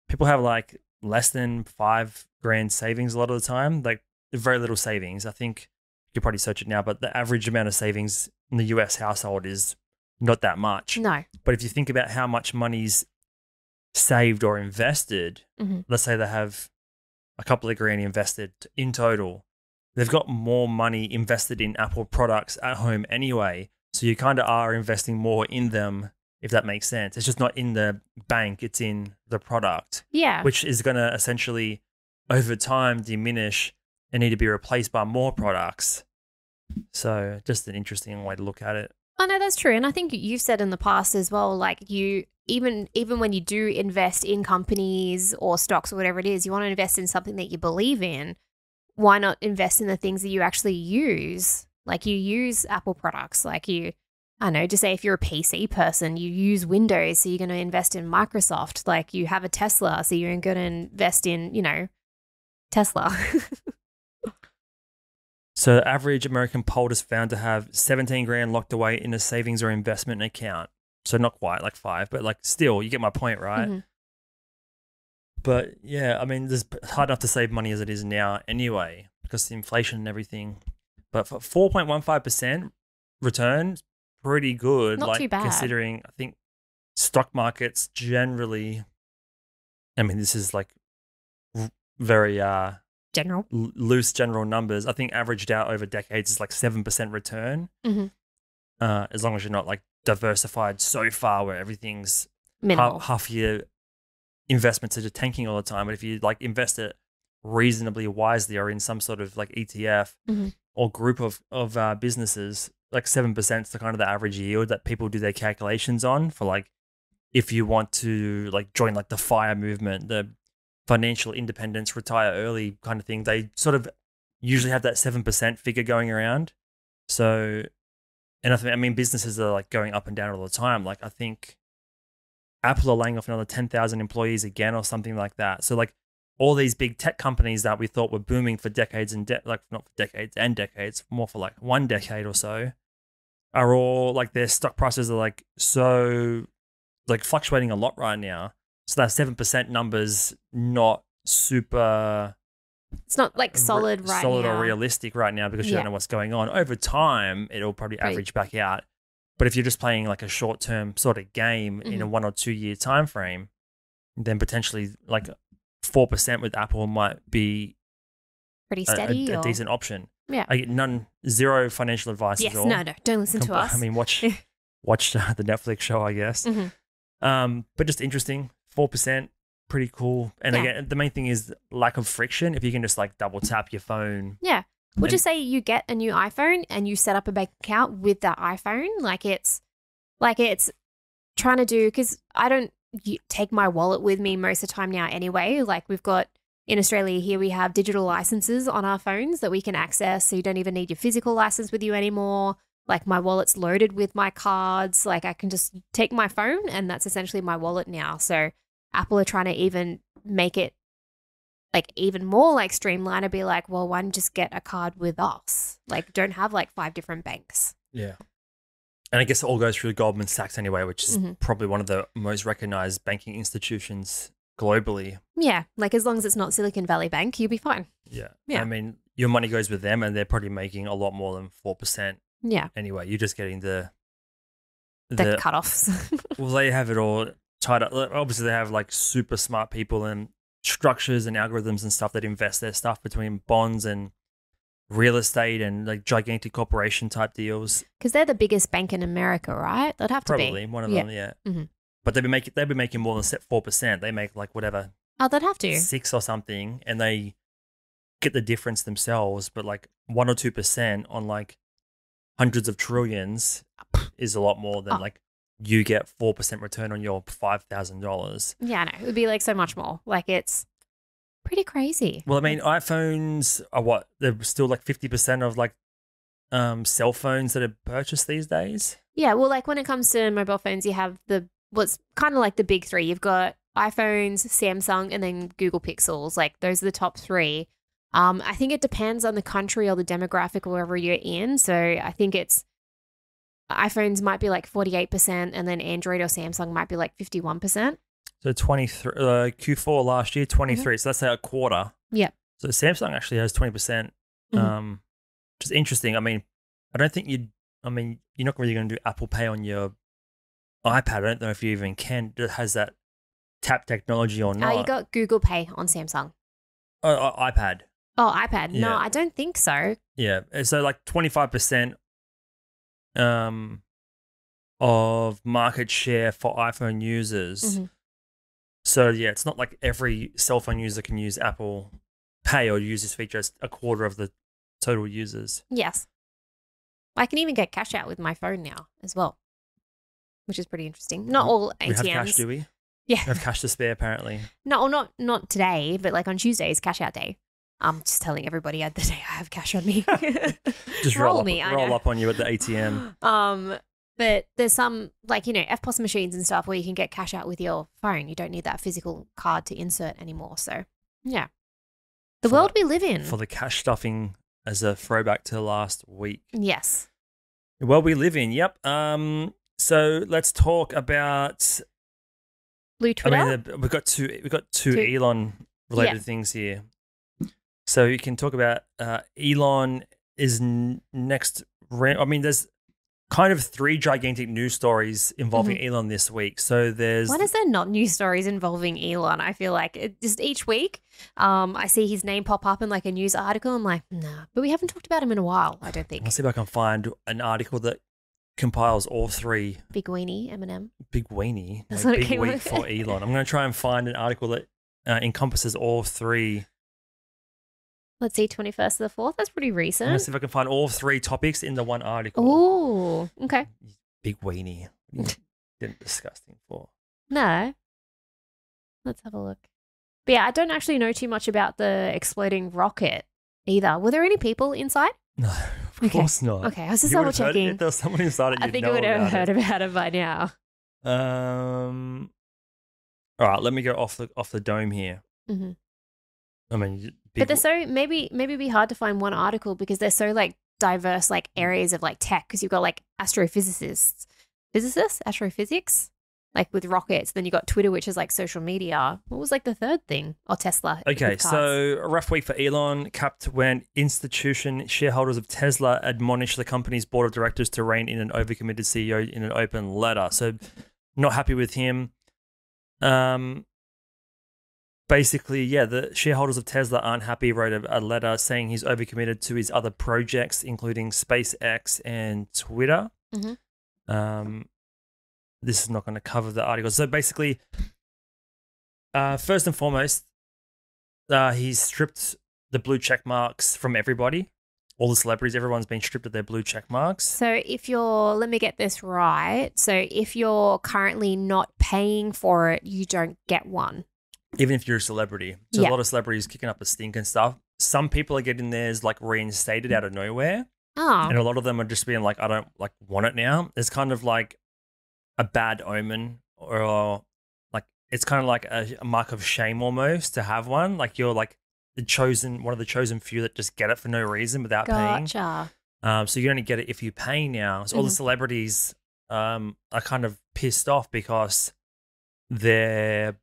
people have like less than $5,000 savings a lot of the time, like very little savings. I think you could probably search it now, but the average amount of savings in the US household is not that much. No. But if you think about how much money's saved or invested, let's say they have a couple of grand invested in total, they've got more money invested in Apple products at home anyway. So you kind of are investing more in them, if that makes sense. It's just not in the bank, it's in the product. Yeah. Which is going to essentially, over time, diminish and need to be replaced by more products. So just an interesting way to look at it. Oh, no, that's true. And I think you've said in the past as well, like you, even when you do invest in companies or stocks or whatever it is, you want to invest in something that you believe in. Why not invest in the things that you actually use? Like you use Apple products, like I don't know, just say if you're a PC person, you use Windows, so you're going to invest in Microsoft. Like you have a Tesla, so you're going to invest in, Tesla. So the average American poll is found to have 17 grand locked away in a savings or investment account. So not quite like 5, but like still, you get my point, right? Mm-hmm. But yeah, I mean, it's hard enough to save money as it is now anyway, because of the inflation and everything. But for 4.15% return, pretty good. Not like too bad. Considering, I think stock markets generally, I mean, this is like very General. loose general numbers. I think averaged out over decades is like 7% return. As long as you're not like diversified so far where everything's Minimal. half your investments are just tanking all the time. But if you like invest it reasonably wisely or in some sort of like ETF or group of businesses, like 7% is the kind of the average yield that people do their calculations on for like if you want to like join like the FIRE movement, the financial independence, retire early kind of thing. They sort of usually have that 7% figure going around. So, and I mean, businesses are like going up and down all the time. Like I think Apple are laying off another 10,000 employees again or something like that. So like all these big tech companies that we thought were booming for decades and like not for decades and decades, more for like 1 decade or so, are all like their stock prices are like so like fluctuating a lot right now. So that 7% number's not super. It's not like solid right solid now. or realistic right now because you don't know what's going on. Over time, it'll probably average back out. But if you're just playing like a short-term sort of game in a 1 or 2 year time frame, then potentially like 4% with Apple might be pretty steady, a decent option. Yeah, I get zero financial advice at all. No, don't listen to us. I mean, watch the Netflix show, I guess. But just interesting. 4%, pretty cool. And again, the main thing is lack of friction. If you can just like double tap your phone. Yeah. We'll just say you get a new iPhone and you set up a bank account with that iPhone. Like it's trying to do, because I don't take my wallet with me most of the time now anyway. Like we've got, in Australia here, we have digital licenses on our phones that we can access. So you don't even need your physical license with you anymore. Like my wallet's loaded with my cards. Like I can just take my phone and that's essentially my wallet now. So Apple are trying to even make it like even more like streamlined and be like, well, why don't you just get a card with us? Like don't have like 5 different banks. Yeah. And I guess it all goes through Goldman Sachs anyway, which is probably one of the most recognized banking institutions globally. Yeah. Like as long as it's not Silicon Valley Bank, you'll be fine. Yeah. Yeah. I mean, your money goes with them and they're probably making a lot more than 4%. Yeah. Anyway, you're just getting the cutoffs. Well, they have it all tied up. Obviously, they have like super smart people and structures and algorithms and stuff that invest their stuff between bonds and real estate and like gigantic corporation type deals. Because they're the biggest bank in America, right? They'd have to be. Probably one of them, yeah. Mm-hmm. But they'd be making more than 4%. They make like whatever. Oh, they'd have to 6 or something, and they get the difference themselves. But like 1 or 2% on like hundreds of trillions is a lot more than like you get 4% return on your $5,000. Yeah, I know. It would be like so much more. Like it's pretty crazy. Well, I mean, iPhones are what? They're still like 50% of like cell phones that are purchased these days. Yeah, well, like when it comes to mobile phones, you have what's kind of like the big 3. You've got iPhones, Samsung, and then Google Pixels. Like those are the top 3. I think it depends on the country or the demographic wherever you're in. So I think it's iPhones might be like 48%, and then Android or Samsung might be like 51%. So 23 Q4 last year, 23. So that's like a quarter. Yeah. So Samsung actually has 20%, which is interesting. I mean, I don't think you're not really going to do Apple Pay on your iPad. I don't know if you even can. It has that tap technology or not. You got Google Pay on Samsung. Oh, iPad. Oh, iPad. No, Yeah. I don't think so. Yeah. So like 25% of market share for iPhone users. So yeah, it's not like every cell phone user can use Apple Pay or use this feature. It's a quarter of the total users. Yes. I can even get cash out with my phone now as well, which is pretty interesting. Not all ATMs. We have cash, do we? Yeah. We have cash to spare, apparently. No, not today, but like on Tuesday is cash out day. I'm just telling everybody the day I have cash on me. Just roll up on you at the ATM. But there's some like, FPOS machines and stuff where you can get cash out with your phone. You don't need that physical card to insert anymore. So yeah. The world we live in. For the cash stuffing as a throwback to last week. Yes. The world we live in, yep. So let's talk about Blue Twitter. I mean, we've got two Elon related things here. So you can talk about Elon is next. I mean, there's kind of 3 gigantic news stories involving Elon this week. So there's... Why is there not news stories involving Elon? I feel like just each week I see his name pop up in like a news article. I'm like, nah. But we haven't talked about him in a while, I don't think. I'll see if I can find an article that compiles all 3. Big weenie, Eminem. Big weenie. That's No, what it big came week with. for Elon. I'm going to try and find an article that encompasses all 3. Let's see, 21st of the 4th. That's pretty I'm going to recent. see if I can find all 3 topics in the one article. Ooh, okay. Big weenie. Didn't disgusting for. No. Let's have a look. But yeah, I don't actually know too much about the exploding rocket either. Were there any people inside? No, of course not. Okay, I was just You double would have heard it checking. if there was someone inside it, I you'd think know I would have about heard it. about it by now. All right, let me go off the dome here. Mm-hmm. I mean, But they're so maybe it'd be hard to find one article because they're so like diverse like areas of like tech because you've got like astrophysics, like with rockets. Then you got Twitter, which is like social media. What was like the third thing? Or Tesla. Okay, with cars. so a rough week for Elon, capped when institution shareholders of Tesla admonished the company's board of directors to rein in an overcommitted CEO in an open letter. So not happy with him. Basically, yeah, the shareholders of Tesla aren't happy, wrote a letter saying he's overcommitted to his other projects, including SpaceX and Twitter. This is not going to cover the article. So basically, first and foremost, he's stripped the blue check marks from everybody. All the celebrities, everyone's been stripped of their blue check marks. So let me get this right. So if you're currently not paying for it, you don't get one. Even if you're a celebrity. So a lot of celebrities kicking up a stink and stuff. Some people are getting theirs like reinstated out of nowhere. Oh. And a lot of them are just being like, I don't like want it now. It's kind of like a bad omen, or like it's kind of like a mark of shame almost to have one. Like you're like one of the chosen few that just get it for no reason without paying. Gotcha. So you only get it if you pay now. So all the celebrities are kind of pissed off because they're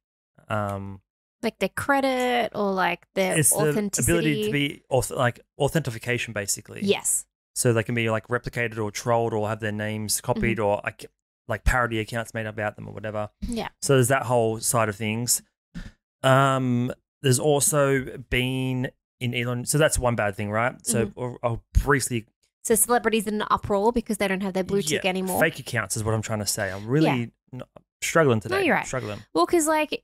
like their credit or like their it's authenticity. the ability to be like authentication, basically. Yes. So they can be like replicated or trolled or have their names copied or like parody accounts made about them or whatever. Yeah. So there's that whole side of things. There's also been in Elon. So that's one bad thing, right? So I'll briefly. So celebrities in an uproar because they don't have their blue tick anymore. Fake accounts is what I'm trying to say. I'm really struggling today. No, you're right. Struggling. Well, because like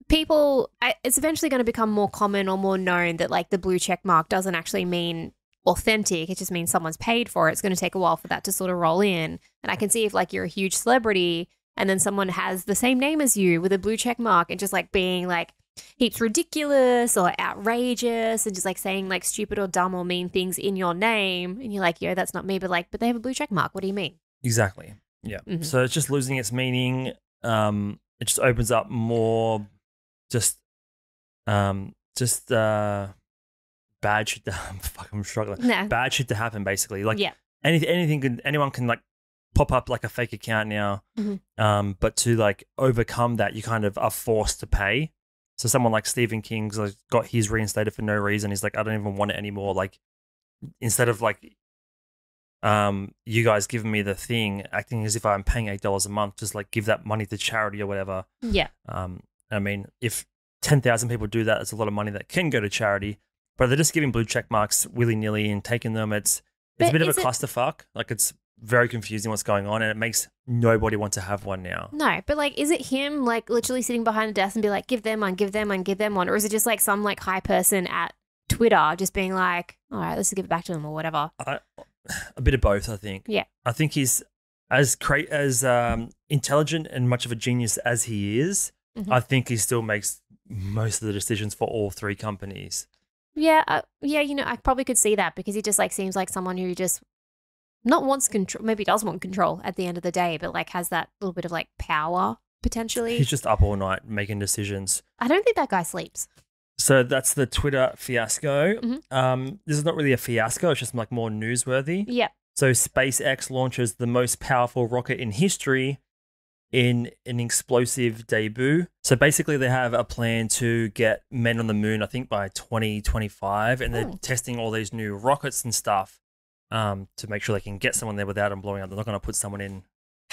people, it's eventually going to become more common or more known that like the blue check mark doesn't actually mean authentic. It just means someone's paid for it. It's going to take a while for that to sort of roll in. And I can see if like you're a huge celebrity and then someone has the same name as you with a blue check mark and just like being like heaps ridiculous or outrageous and just like saying like stupid or dumb or mean things in your name. And you're like, yo, that's not me. But like, but they have a blue check mark. What do you mean? Exactly. Yeah. Mm-hmm. So it's just losing its meaning. It just opens up more bad bad shit to fuck, I'm struggling. No. Bad shit to happen, basically. Like Yeah. anyone can like pop up like a fake account now. But to like overcome that, you kind of are forced to pay. So someone like Stephen King's like got his reinstated for no reason. He's like, I don't even want it anymore. Like instead of like you guys giving me the thing, acting as if I'm paying $8 a month, just like give that money to charity or whatever. Yeah. I mean, if 10,000 people do that, it's a lot of money that can go to charity. But they're just giving blue check marks willy nilly and taking them. It's a bit of a clusterfuck. Like it's very confusing what's going on, and it makes nobody want to have one now. No, but like, is it him like literally sitting behind the desk and be like, give them one, give them one, give them one? Or is it just like some like high person at Twitter just being like, all right, let's give it back to them or whatever? A bit of both, I think. Yeah. I think he's as intelligent and much of a genius as he is, I think he still makes most of the decisions for all three companies. Yeah, you know, I probably could see that because he just like seems like someone who just not wants control, maybe does want control at the end of the day, but like has that little bit of like power potentially. He's just up all night making decisions. I don't think that guy sleeps. So that's the Twitter fiasco. This is not really a fiasco. It's just like more newsworthy. Yeah. So SpaceX launches the most powerful rocket in history in an explosive debut. So basically they have a plan to get men on the moon, I think by 2025, and they're testing all these new rockets and stuff to make sure they can get someone there without them blowing up. They're not going to put someone in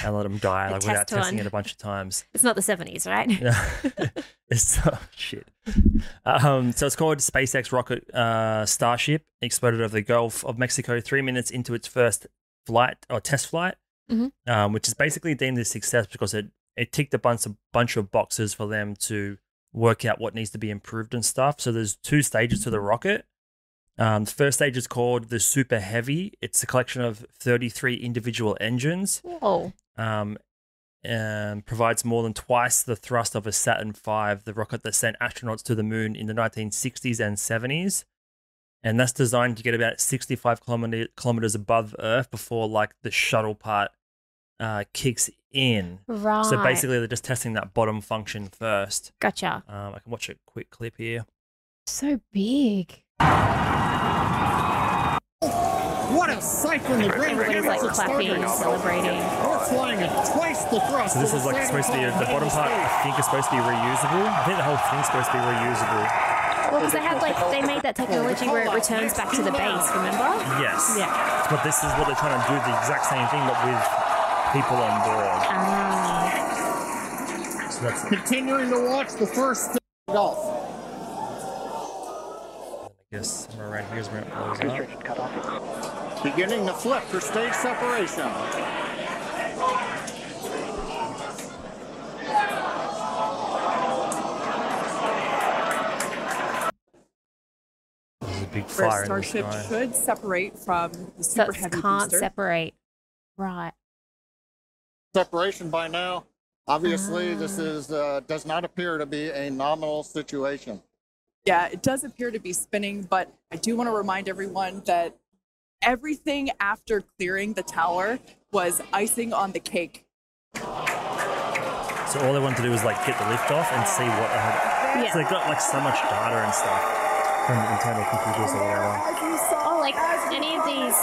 and let them die like without testing it a bunch of times. It's not the 70s, right? Yeah. It's shit. So it's called SpaceX rocket Starship. Exploded over the Gulf of Mexico 3 minutes into its first flight or test flight, which is basically deemed a success because it ticked a bunch of boxes for them to work out what needs to be improved and stuff. So there's 2 stages to the rocket. The first stage is called the Super Heavy. It's a collection of 33 individual engines. Whoa. And provides more than twice the thrust of a Saturn V, the rocket that sent astronauts to the moon in the 1960s and 70s. And that's designed to get about 65 kilometers above Earth before like the shuttle part kicks in. Right. So basically they're just testing that bottom function first. Gotcha. I can watch a quick clip here. So big. What a sight from the grand Everybody's like clapping, celebrating. We're flying at twice the thrust. So this is like supposed to be, the bottom part I think is supposed to be reusable. I think the whole thing's supposed to be reusable. Well, because they made that technology where it returns back to the base, remember? Yes. Yeah. But this is what they're trying to do, the exact same thing, but with people on board. So that's Continuing to watch the first Gulf. I guess somewhere around here is where it blows up. Beginning to flip for stage separation. There's a big Where fire in the Starship sky. should separate from the So super it heavy can't booster. separate. Right. Separation by now. Obviously, this is does not appear to be a nominal situation. Yeah, it does appear to be spinning, but I do want to remind everyone that everything after clearing the tower was icing on the cake. So all they wanted to do was like get the lift off and see what they had. Yeah. So they got like so much data and stuff from internal computers or whatever. Oh, like any of these,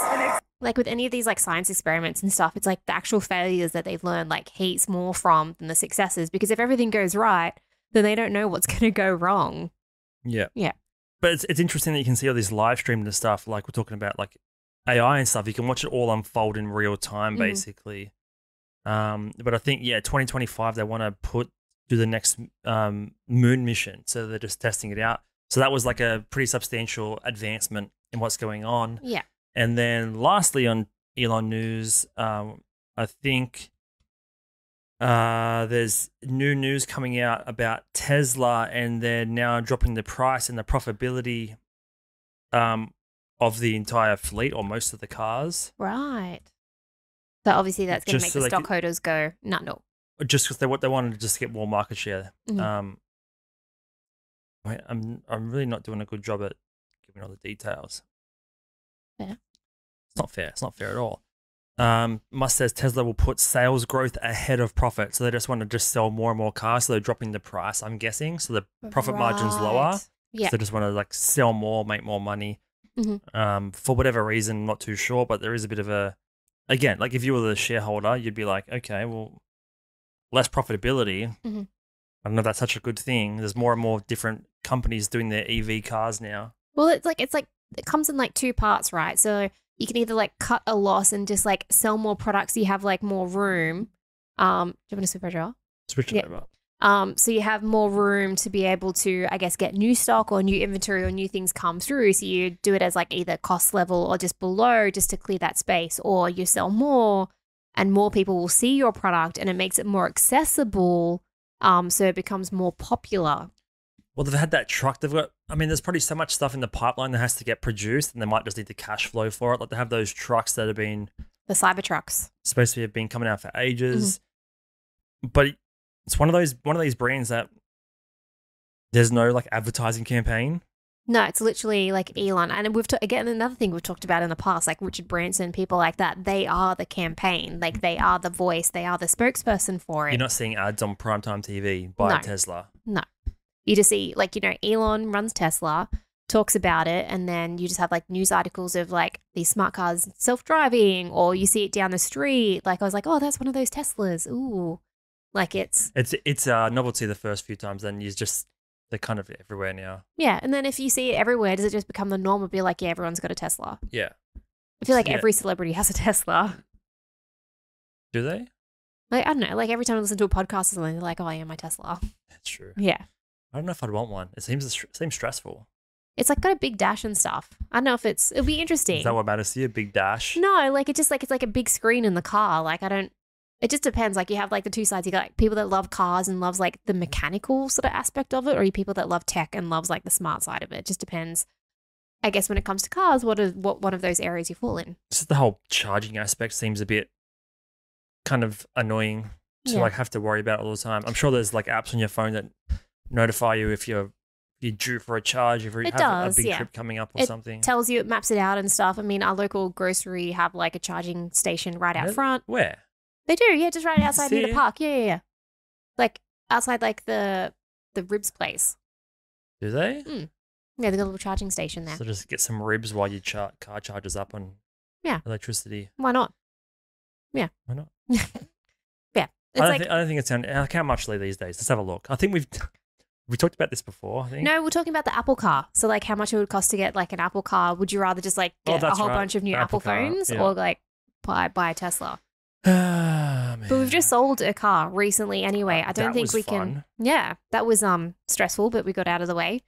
like with any of these like science experiments and stuff, it's like the actual failures that they've learned like heaps more from than the successes. Because if everything goes right, then they don't know what's going to go wrong. Yeah. Yeah. But it's interesting that you can see all this live streamed and stuff. Like we're talking about like AI and stuff. You can watch it all unfold in real time, basically. But I think, 2025, they want to do the next moon mission. So they're just testing it out. So that was like a pretty substantial advancement in what's going on. Yeah. And then lastly on Elon news, I think there's new news coming out about Tesla, and they're now dropping the price and the profitability of the entire fleet or most of the cars. Right. So obviously that's going to Just make so the they stockholders go, no. Just because they wanted to just get more market share. Mhm. I'm really not doing a good job at giving all the details. Fair. It's not fair. It's not fair at all. Musk says Tesla will put sales growth ahead of profit. So they just want to just sell more and more cars. So they're dropping the price, I'm guessing. So the profit margin's lower. Right. Yeah. They just want to like sell more, make more money. For whatever reason, I'm not too sure, but there is a bit of a, again, like if you were the shareholder, you'd be like, okay, well, less profitability. I don't know if that's such a good thing. There's more and more different companies doing their EV cars now. Well, it's like it comes in like two parts, right? So you can either like cut a loss and just like sell more products. So you have like more room. Do you want to switch over? Switch it over. So you have more room to be able to, I guess, get new stock or new inventory or new things come through. So you do it as like either cost level or just below just to clear that space, or you sell more and more people will see your product and it makes it more accessible. So it becomes more popular. Well, they've had that truck. They've got, I mean, there's probably so much stuff in the pipeline that has to get produced and they might just need the cash flow for it. Like they have those trucks that have been The Cybertrucks. supposed to have been coming out for ages. But it's one of these brands that there's no like advertising campaign. No, it's literally like Elon. And again, another thing we've talked about in the past, like Richard Branson, people like that, they are the campaign. Like they are the voice. They are the spokesperson for it. You're not seeing ads on primetime TV by No. Tesla. No. You just see, like, Elon runs Tesla, talks about it, and then you just have like news articles of like these smart cars self-driving, or you see it down the street. Like I was like, oh, that's one of those Teslas. Ooh. Like it's a novelty the first few times, then they're kind of everywhere now. yeah. And then if you see it everywhere, does it just become the norm? Or be like, yeah, everyone's got a Tesla. Yeah. I feel like Yeah. every celebrity has a Tesla. Do they? Like, I don't know. Like every time I listen to a podcast or something, they're like, oh, yeah, my Tesla. That's true. Yeah. I don't know if I'd want one. It seems stressful. It's like got a big dash and stuff. I don't know if it'll be interesting. Is that what matters to you? A big dash? No, like it's like a big screen in the car. Like it just depends. Like you have like the two sides. You got like people that love cars and loves like the mechanical sort of aspect of it, or you people that love tech and loves like the smart side of it. It just depends. I guess when it comes to cars, what one of those areas you fall in? Just the whole charging aspect seems a bit kind of annoying to like have to worry about all the time. I'm sure there's like apps on your phone that notify you if you're due for a charge, if you have a big trip coming up or something. It tells you, it maps it out and stuff. I mean, our local grocery have like a charging station right out front. Where? They do, yeah, just right outside near the See? park. Yeah. Like outside like the ribs place. Do they? Yeah, they got a little charging station there. So just get some ribs while your car charges up on electricity. Why not? Yeah. Why not? Yeah. I don't think it's how much are they these days? Let's have a look. I think we talked about this before, I think. No, we're talking about the Apple car. So like how much it would cost to get like an Apple car. Would you rather just like get a whole bunch of new Apple phones or like buy a Tesla? Man. But we've just sold a car recently anyway. I don't That think was we fun. can. Yeah, that was stressful, but we got out of the way.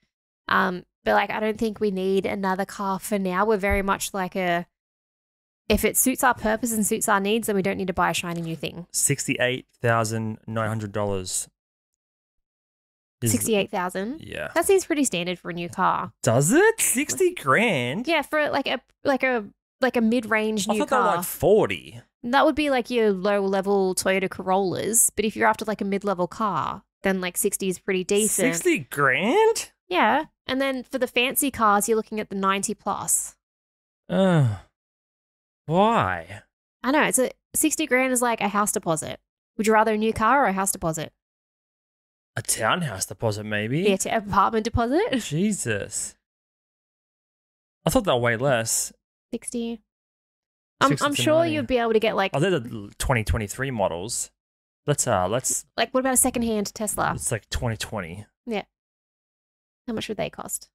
But like I don't think we need another car for now. We're very much like if it suits our purpose and suits our needs, then we don't need to buy a shiny new thing. $68,900. 68,000. Yeah. That seems pretty standard for a new car. Does it? 60 grand? Yeah, for like a mid-range I new thought they were car. like 40. That would be like your low-level Toyota Corollas. But if you're after like a mid-level car, then like 60 is pretty decent. 60 grand? Yeah. And then for the fancy cars, you're looking at the 90 plus. Why? I know. 60 grand is like a house deposit. Would you rather a new car or a house deposit? A townhouse deposit, maybe? Yeah, apartment deposit. Jesus. I thought they were way less. 60. 60 I'm to sure 90. you'd be able to get like Oh, they're the 2023 models. Let's like what about a secondhand Tesla? it's like 2020. Yeah. How much would they cost?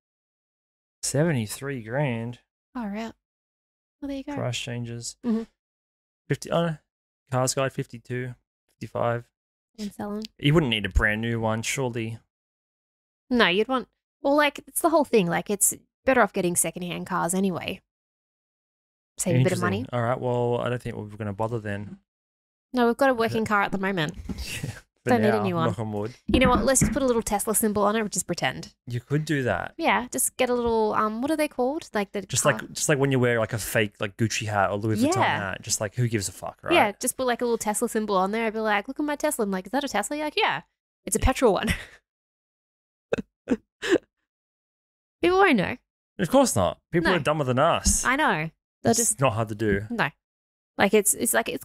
73 grand. Far out. Well, there you go. Price changes. Mhm. 50 Cars Guide 52, 55. And selling. You wouldn't need a brand new one, surely. No, you'd want. Well, like it's the whole thing. Like it's better off getting secondhand cars anyway. Save a bit of money. All right, well, I don't think we're going to bother then. No, we've got a working car at the moment. For Don't need a now, new one. knock on wood. You know what? Let's just put a little Tesla symbol on it. Or just pretend. You could do that. Yeah, just get a little. What are they called? Like the Just car- like when you wear like a fake like Gucci hat or Louis Vuitton hat. Just like who gives a fuck, right? Yeah, just put like a little Tesla symbol on there. I'd be like, look at my Tesla. I'm like, is that a Tesla? You're like, yeah, it's a petrol one. People won't know. Of course not. People No. are dumber than us. I know. They'll It's just not hard to do. no. Like it's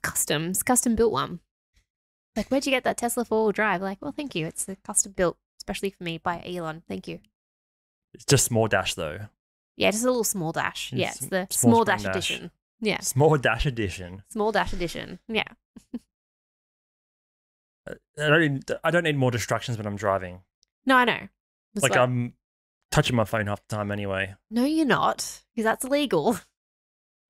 custom. It's custom built one. Like, where'd you get that Tesla 4-wheel drive? Like, well, thank you. It's a custom built, especially for me by Elon. Thank you. It's just small dash though. Yeah, just a little small dash. Yeah, it's the Small small spring dash dash. edition. Yeah, Small dash edition. small dash edition. Yeah. I don't need more distractions when I'm driving. No, I know. It's Like I'm touching my phone half the time anyway. No, you're not, because that's illegal.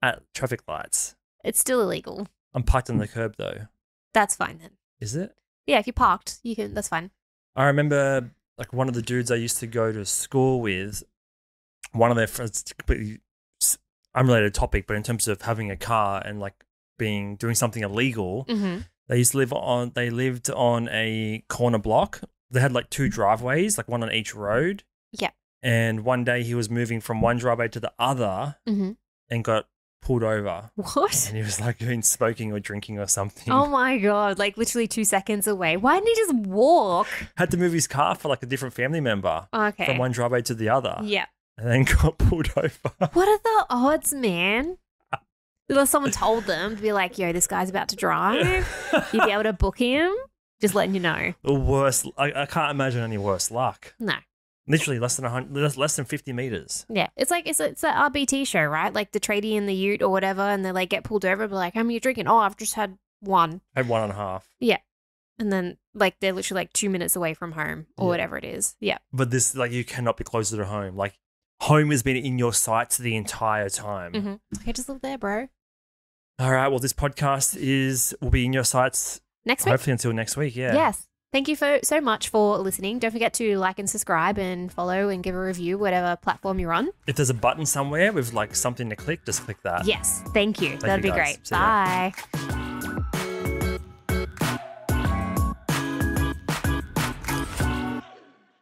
At traffic lights. It's still illegal. I'm parked on the curb though. That's fine then. Is it? Yeah, if you're parked, you can. That's fine. I remember like one of the dudes I used to go to school with, one of their friends, completely unrelated topic, but in terms of having a car and like doing something illegal, Mm-hmm. they lived on a corner block. They had like 2 driveways, like one on each road. Yeah. And one day he was moving from one driveway to the other Mm-hmm. and got pulled over. What? And he was like doing smoking or drinking or something. Oh my god! Like literally 2 seconds away. Why didn't he just walk? Had to move his car for like a different family member Okay. from one driveway to the other. Yeah. And then got pulled over. What are the odds, man? Unless someone told them to be like, "Yo, this guy's about to drive. You'd be able to book him." Just letting you know. The worst. I can't imagine any worse luck. No. Literally less than 100, less than 50 meters. Yeah, it's like it's that RBT show, right? Like the tradie in the ute or whatever, and they like get pulled over, but like, how many are you drinking? Oh, I've just had one. I had 1.5. Yeah, and then like they're literally like 2 minutes away from home or Yeah. whatever it is. Yeah, But this, like, you cannot be closer to home. Like, home has been in your sights the entire time. mm-hmm. Okay, just live there, bro. All right. Well, this podcast will be in your sights Next week. hopefully until next week. Yeah. Yes. Thank you so much for listening. Don't forget to like and subscribe and follow and give a review, whatever platform you're on. If there's a button somewhere with like something to click, just click that. Yes. Thank you. That'd you, be guys. great. See ya. Bye.